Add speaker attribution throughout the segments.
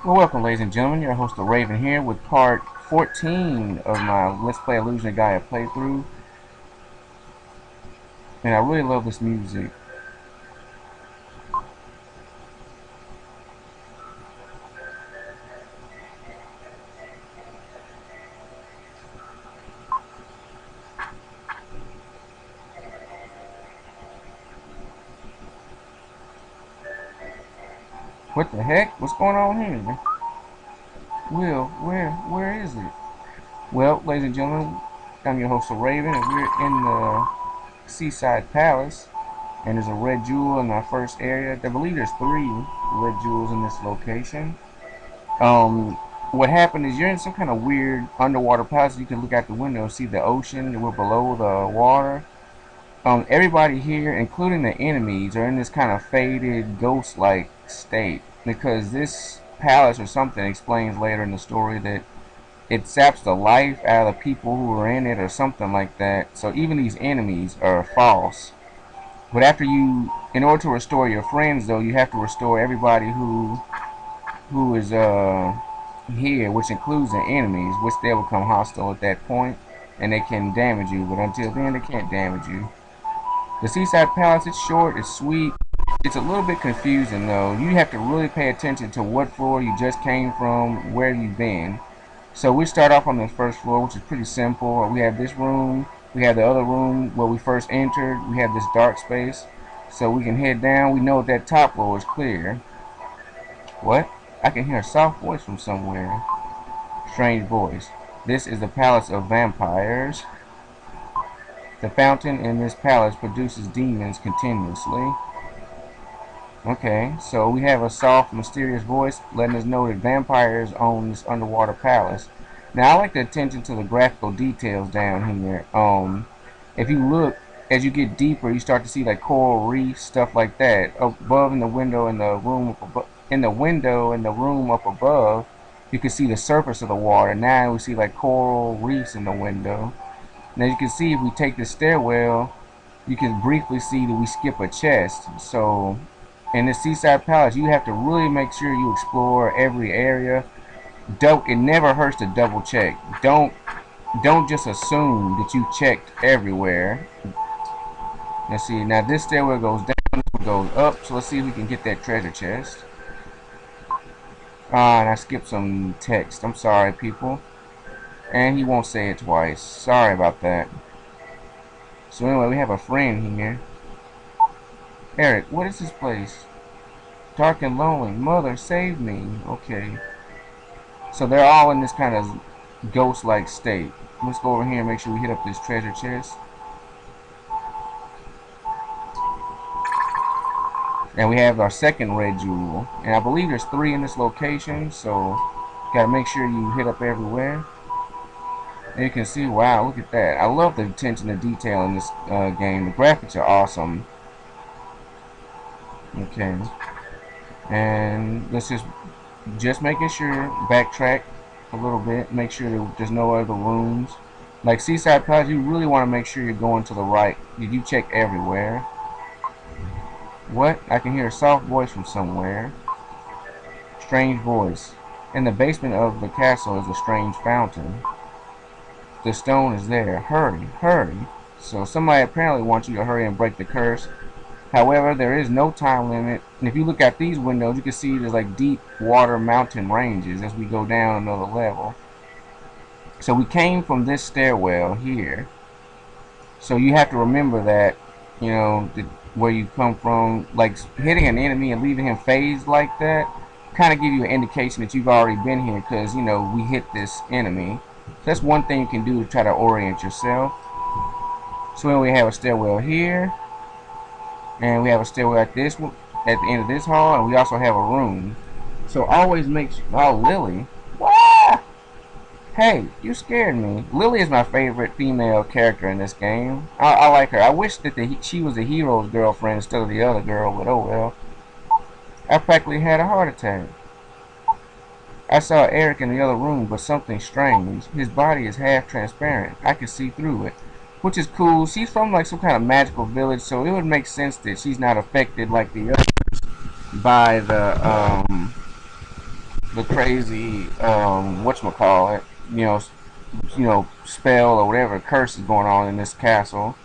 Speaker 1: Well, welcome, ladies and gentlemen. Your host, the Raven, here with part 14 of my Let's Play Illusion of Gaia playthrough. And I really love this music. What the heck? What's going on here? Will, where is it? Well, ladies and gentlemen, I'm your host, the Raven, and we're in the Seaside Palace. And there's a red jewel in our first area. I believe there's 3 red jewels in this location. What happened is you're in some kind of weird underwater palace. You can look out the window and see the ocean, and we're below the water. Everybody here, including the enemies, are in this kind of faded, ghost-like state because this palace or something explains later in the story that it saps the life out of the people who are in it or something like that. So even these enemies are false. But in order to restore your friends, though, you have to restore everybody who is here, which includes the enemies, which they'll become hostile at that point, and they can damage you. But until then, they can't damage you. The Seaside Palace, it's short, it's sweet. It's a little bit confusing, though. You have to really pay attention to what floor you just came from, where you've been. So we start off on the first floor, which is pretty simple. We have this room. We have the other room where we first entered. We have this dark space. So we can head down. We know that top floor is clear. What? I can hear a soft voice from somewhere. Strange voice. This is the Palace of Vampires. The fountain in this palace produces demons continuously. Okay, so we have a soft, mysterious voice letting us know that vampires own this underwater palace. Now, I like the attention to the graphical details down here. If you look, as you get deeper, you start to see like coral reefs, stuff like that. Above in the window in the room up above, in the window in the room up above, you can see the surface of the water. Now we see like coral reefs in the window. Now you can see if we take the stairwell, you can briefly see that we skip a chest. So in the Seaside Palace, you have to really make sure you explore every area. It never hurts to double check. Don't just assume that you checked everywhere. Let's see. Now this stairwell goes down, this one goes up. So let's see if we can get that treasure chest. And I skipped some text. I'm sorry, people. And he won't say it twice. Sorry about that. So anyway, we have a friend here. Eric, what is this place? Dark and lonely. Mother, save me. Okay. So they're all in this kind of ghost-like state. Let's go over here and make sure we hit up this treasure chest. And we have our second red jewel. And I believe there's 3 in this location, so gotta make sure you hit up everywhere. And you can see, wow, look at that. I love the attention to detail in this game. The graphics are awesome. Okay. And let's just making sure, backtrack a little bit, make sure that there's no other rooms. Like Seaside Palace, you really want to make sure you're going to the right. You check everywhere. What? I can hear a soft voice from somewhere. Strange voice. In the basement of the castle is a strange fountain. The stone is there. Hurry, hurry. So somebody apparently wants you to hurry and break the curse. However, there is no time limit. And if you look at these windows, you can see there's like deep water mountain ranges as we go down another level. So we came from this stairwell here. So you have to remember that, you know, where you come from. Like hitting an enemy and leaving him phased like that kind of give you an indication that you've already been here because, you know, we hit this enemy. So that's one thing you can do to try to orient yourself. So then we have a stairwell here. And we have a stairwell at the end of this hall, and we also have a room. So always make sure. Oh, Lily. Wah! Hey, you scared me. Lily is my favorite female character in this game. I like her. I wish that she was the hero's girlfriend instead of the other girl, but oh well. I practically had a heart attack. I saw Eric in the other room, but something strange. His body is half transparent. I can see through it. Which is cool. She's from like some kind of magical village, so it would make sense that she's not affected like the others by the crazy whatchamacallit, spell or whatever curse is going on in this castle.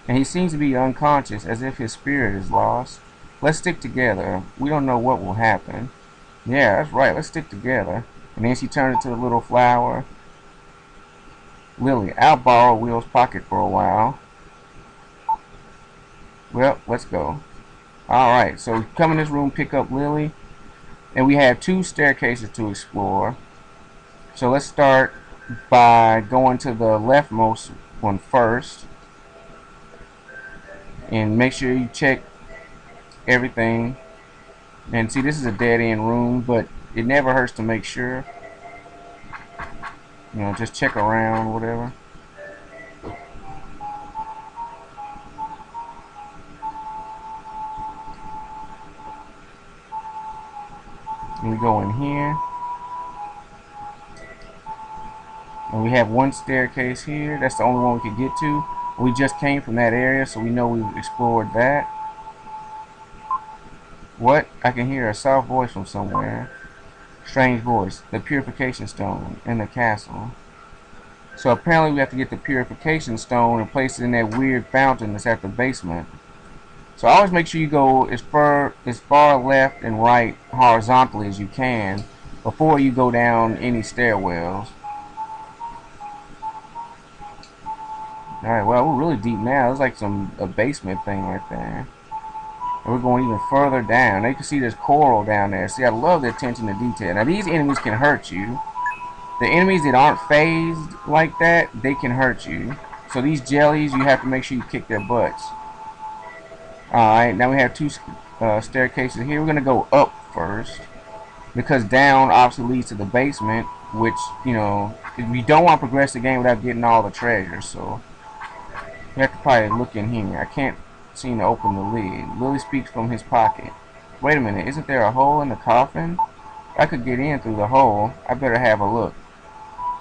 Speaker 1: And he seems to be unconscious, as if his spirit is lost. Let's stick together. We don't know what will happen. Yeah, that's right. Let's stick together. And then she turned into a little flower. Lily, I'll borrow Will's pocket for a while. Well, let's go. Alright, so come in this room, pick up Lily. And we have 2 staircases to explore. So let's start by going to the leftmost one first. And make sure you check everything. And see, this is a dead-end room, but it never hurts to make sure. Just check around, whatever. And we go in here. And we have 1 staircase here. That's the only one we could get to. We just came from that area, so we know we've explored that. What? I can hear a soft voice from somewhere. Strange voice. The purification stone in the castle. So apparently we have to get the purification stone and place it in that weird fountain that's at the basement. So always make sure you go as far left and right horizontally as you can before you go down any stairwells. Alright, well, we're really deep now. It's like a basement thing right there. And we're going even further down. Now you can see there's coral down there. See, I love the attention to detail. Now these enemies can hurt you. The enemies that aren't phased like that, they can hurt you. So these jellies, you have to make sure you kick their butts. Alright, now we have 2 staircases here. We're going to go up first, because down obviously leads to the basement, which, we don't want to progress the game without getting all the treasures. So we have to probably look in here. I can't seem to open the lid. Lily speaks from his pocket. Wait a minute, isn't there a hole in the coffin? I could get in through the hole. I better have a look.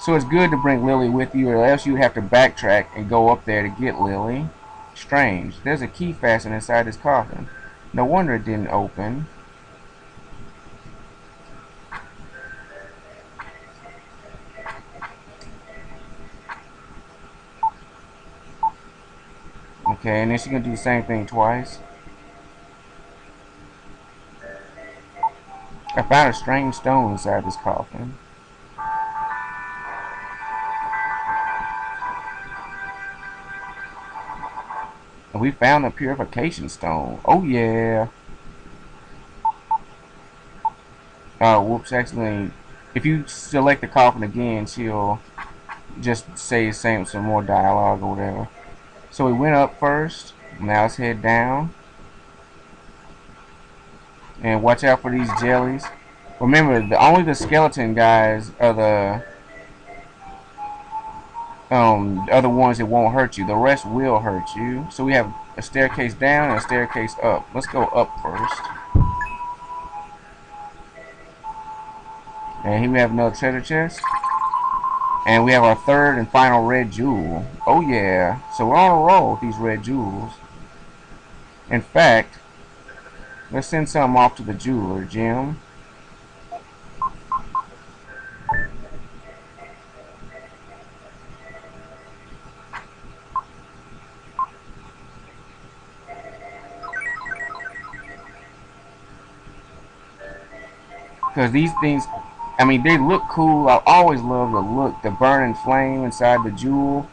Speaker 1: So it's good to bring Lily with you, or else you would have to backtrack and go up there to get Lily. Strange. There's a key fastened inside this coffin. No wonder it didn't open. Okay, and then she's going to do the same thing twice. I found a strange stone inside this coffin. And we found the purification stone. Oh yeah. Oh, whoops, accidentally. If you select the coffin again, she'll just say some more dialogue or whatever. So we went up first. Now let's head down. And watch out for these jellies. Remember, only the skeleton guys are the ones that won't hurt you. The rest will hurt you. So we have a staircase down and a staircase up. Let's go up first. And here we have another treasure chest. And we have our 3rd and final red jewel. Oh yeah. So we're on a roll with these red jewels. In fact, let's send some off to the jeweler, Jim. Because these things, I mean, they look cool. I always love the look, the burning flame inside the jewel.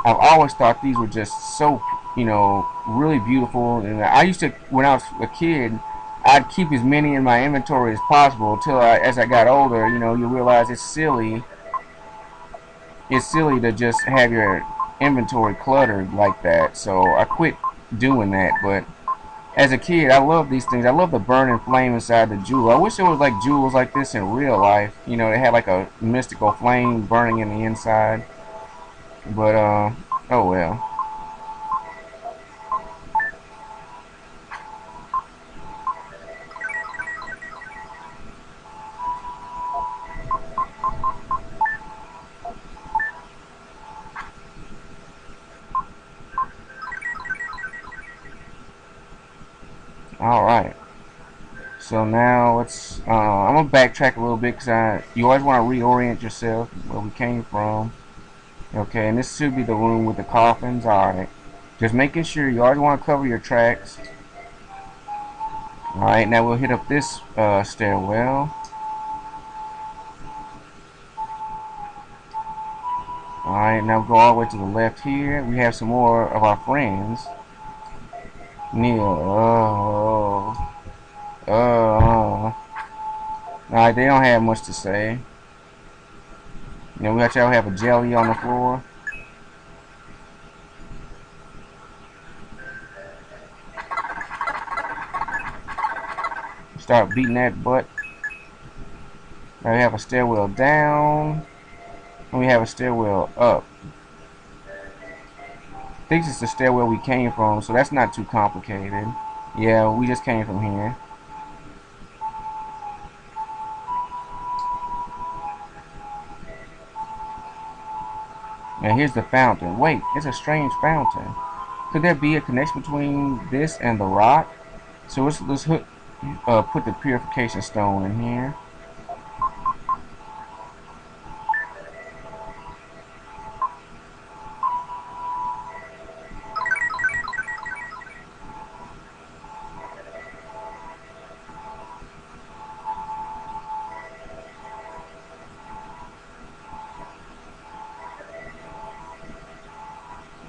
Speaker 1: I've always thought these were just so, really beautiful. And I used to, when I was a kid, I'd keep as many in my inventory as possible until as I got older, you realize it's silly. It's silly to just have your inventory cluttered like that. So I quit doing that. But as a kid, I love these things. I love the burning flame inside the jewel. I wish there was like jewels like this in real life. They had like a mystical flame burning in the inside. But oh well. Alright. So now let's. I'm gonna backtrack a little bit because you always want to reorient yourself where we came from. Okay, and this should be the room with the coffins. All right, just making sure you always want to cover your tracks. All right, now we'll hit up this stairwell. All right, now we'll go all the way to the left here. We have some more of our friends. Neil. Alright, they don't have much to say. You know, we got y'all have a jelly on the floor. Start beating that butt. Now we have a stairwell down. And we have a stairwell up. I think it's the stairwell we came from, so that's not too complicated. Yeah, we just came from here. Now here's the fountain. Wait, it's a strange fountain. Could there be a connection between this and the rock? So let's put the purification stone in here.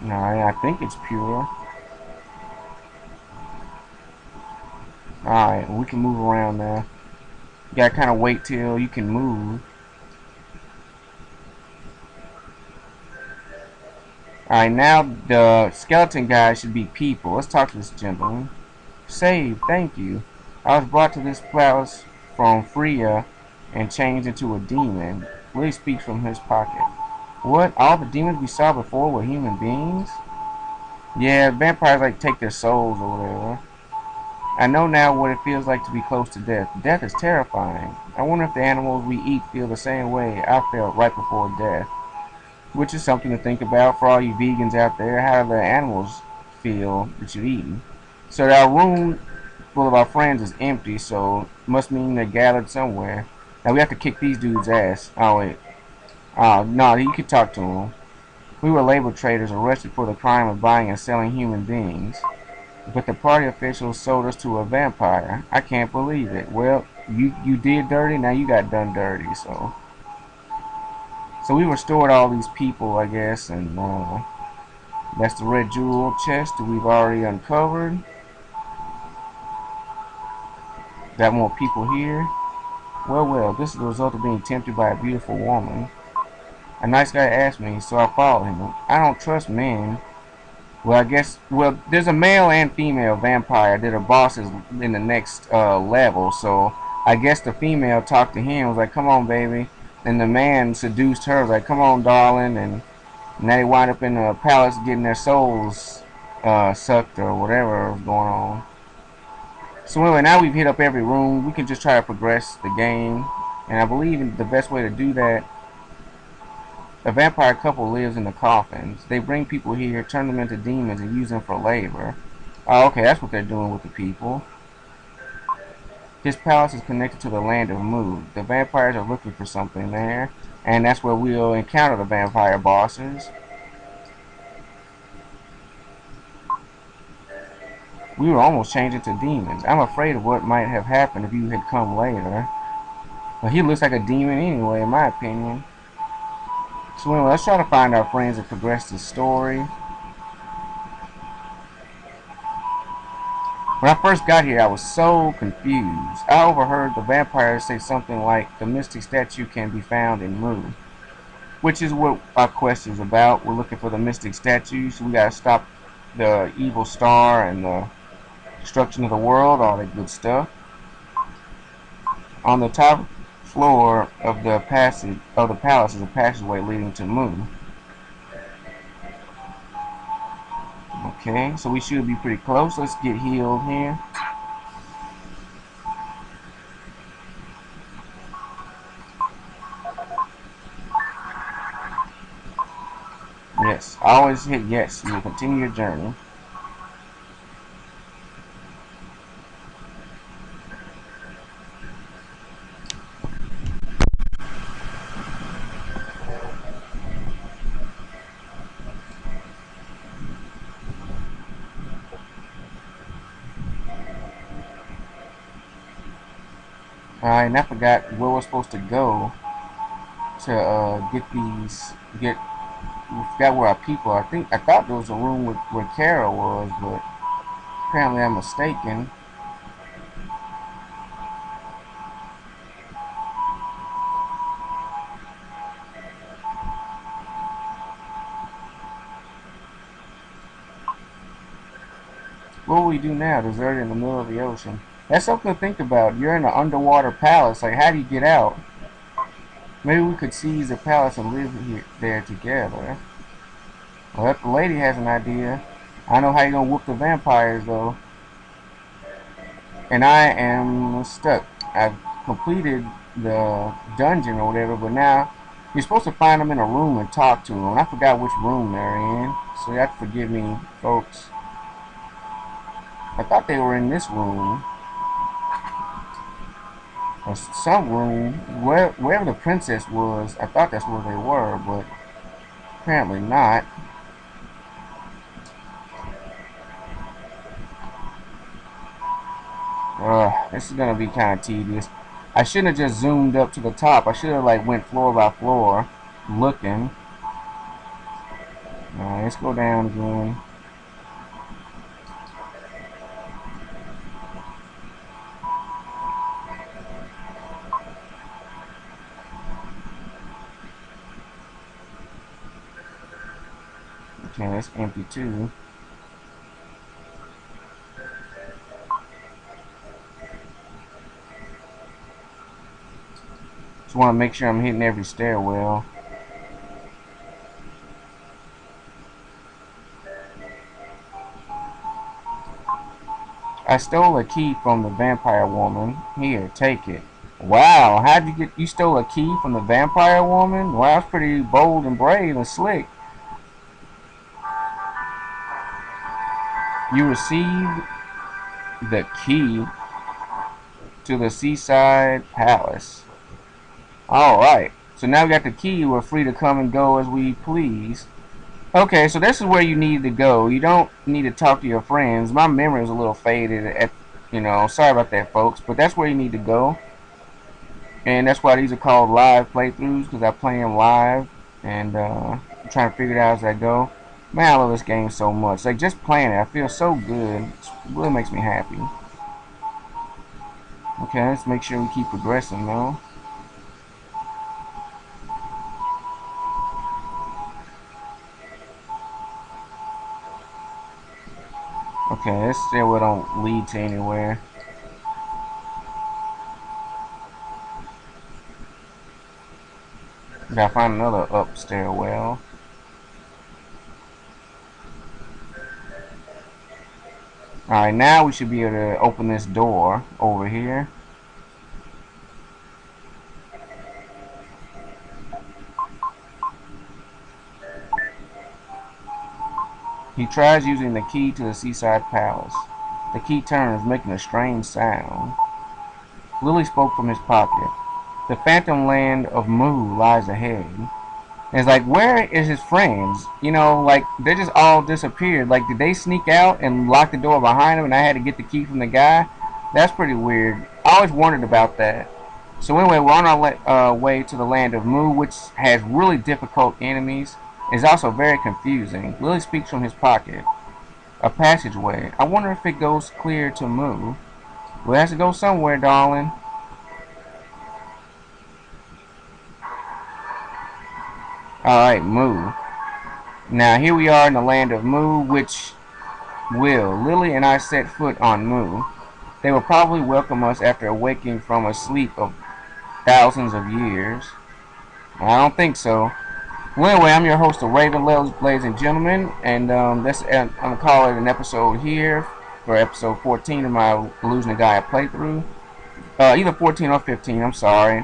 Speaker 1: Alright, I think it's pure. Alright, we can move around now. You gotta kind of wait till you can move. Alright, now the skeleton guy should be people. Let's talk to this gentleman. Saved, thank you. I was brought to this palace from Freya and changed into a demon. Willie speaks from his pocket. What? All the demons we saw before were human beings? Yeah, vampires like take their souls or whatever. I know now what it feels like to be close to death. Death is terrifying. I wonder if the animals we eat feel the same way I felt right before death. Which is something to think about for all you vegans out there. How do the animals feel that you've eaten? So our room full of our friends is empty, so must mean they're gathered somewhere. Now we have to kick these dudes' ass. Oh wait. No, you can talk to them. We were labor traders arrested for the crime of buying and selling human beings. But the party officials sold us to a vampire. I can't believe it. Well, you did dirty, now you got done dirty, so. So we restored all these people, I guess, and that's the red jewel chest that we've already uncovered. Got more people here. Well, this is the result of being tempted by a beautiful woman. A nice guy asked me, so I followed him. I don't trust men. Well, there's a male and female vampire that are bosses in the next level, so I guess the female talked to him, was like, come on, baby. And the man seduced her, was like, come on, darling. And now they wind up in a palace getting their souls sucked or whatever was going on. So anyway, now we've hit up every room. We can just try to progress the game. And I believe the best way to do that, a vampire couple lives in the coffins. They bring people here, turn them into demons, and use them for labor. Oh, okay, that's what they're doing with the people. This palace is connected to the land of Mu. The vampires are looking for something there, and that's where we'll encounter the vampire bosses. We were almost changed into demons. I'm afraid of what might have happened if you had come later. Well, he looks like a demon anyway, in my opinion. So anyway, let's try to find our friends and progress the story. When I first got here, I was so confused. I overheard the vampires say something like, the mystic statue can be found in Mu. Which is what our quest is about. We're looking for the mystic statue, so we gotta stop the evil star and the destruction of the world, all that good stuff. On the top floor of the palace is a passageway leading to Mu. Okay, so we should be pretty close. Let's get healed here. Yes, always hit yes. You will continue your journey. Alright, and I forgot where we're supposed to go to get these. We forgot where our people are. I thought there was a room where Kara was, but apparently I'm mistaken. What will we do now? Deserted in the middle of the ocean. That's something to think about. You're in an underwater palace. Like, how do you get out? Maybe we could seize the palace and live there together. Well, if the lady has an idea. I know how you're gonna whoop the vampires, though. And I am stuck. I've completed the dungeon or whatever, but now you're supposed to find them in a room and talk to them. And I forgot which room they're in, so you have to forgive me, folks. I thought they were in this room. Or some room. Wherever the princess was, I thought that's where they were, but apparently not. This is gonna be kind of tedious. I shouldn't have just zoomed up to the top. I should have like went floor by floor, looking. Alright, let's go down again. Okay, that's empty too. Just want to make sure I'm hitting every stairwell. I stole a key from the vampire woman. Here, take it. Wow, how'd you get... You stole a key from the vampire woman? Wow, that's pretty bold and brave and slick. You received the key to the Seaside Palace. Alright, so now we got the key. We're free to come and go as we please. Okay, so this is where you need to go. You don't need to talk to your friends. My memory is a little faded sorry about that, folks, but that's where you need to go. And that's why these are called live playthroughs, because I play them live, and I'm trying to figure it out as I go. Man, I love this game so much. Like, just playing it, I feel so good. It really makes me happy. Okay, let's make sure we keep progressing, though. Okay, this stairwell don't lead to anywhere. Gotta find another up stairwell. Alright, now we should be able to open this door over here. He tries using the key to the Seaside Palace. The key turns, making a strange sound. Lily spoke from his pocket. The phantom land of Mu lies ahead. And it's like, where is his friends? You know, like, they just all disappeared. Like, did they sneak out and lock the door behind him and I had to get the key from the guy? That's pretty weird. I always wondered about that. So anyway, we're on our way to the land of Mu, which has really difficult enemies. It's also very confusing. Lily speaks from his pocket. A passageway. I wonder if it goes clear to Mu. Well, it has to go somewhere, darling. Alright, Mu. Now, here we are in the land of Mu, which Lily and I set foot on Mu. They will probably welcome us after awaking from a sleep of thousands of years. I don't think so. Well, anyway, I'm your host of Raven, ladies and gentlemen, and I'm gonna call it an episode here for episode 14 of my Losing to Gaia playthrough. Either 14 or 15. I'm sorry.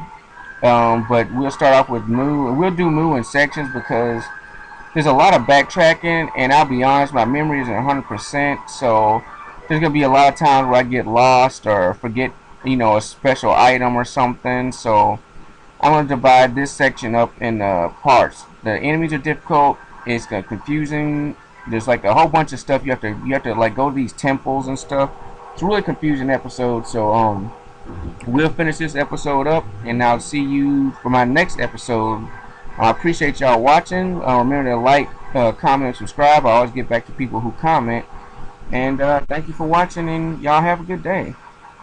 Speaker 1: But we'll start off with Mu. We'll do Mu in sections because there's a lot of backtracking, and I'll be honest, my memory isn't 100%. So there's gonna be a lot of times where I get lost or forget, a special item or something. So I'm going to divide this section up in parts. The enemies are difficult. It's confusing. There's like a whole bunch of stuff you have to like go to these temples and stuff. It's a really confusing episode. So we'll finish this episode up, and I'll see you for my next episode. I appreciate y'all watching. Remember to like, comment, and subscribe. I always get back to people who comment. And thank you for watching, and y'all have a good day.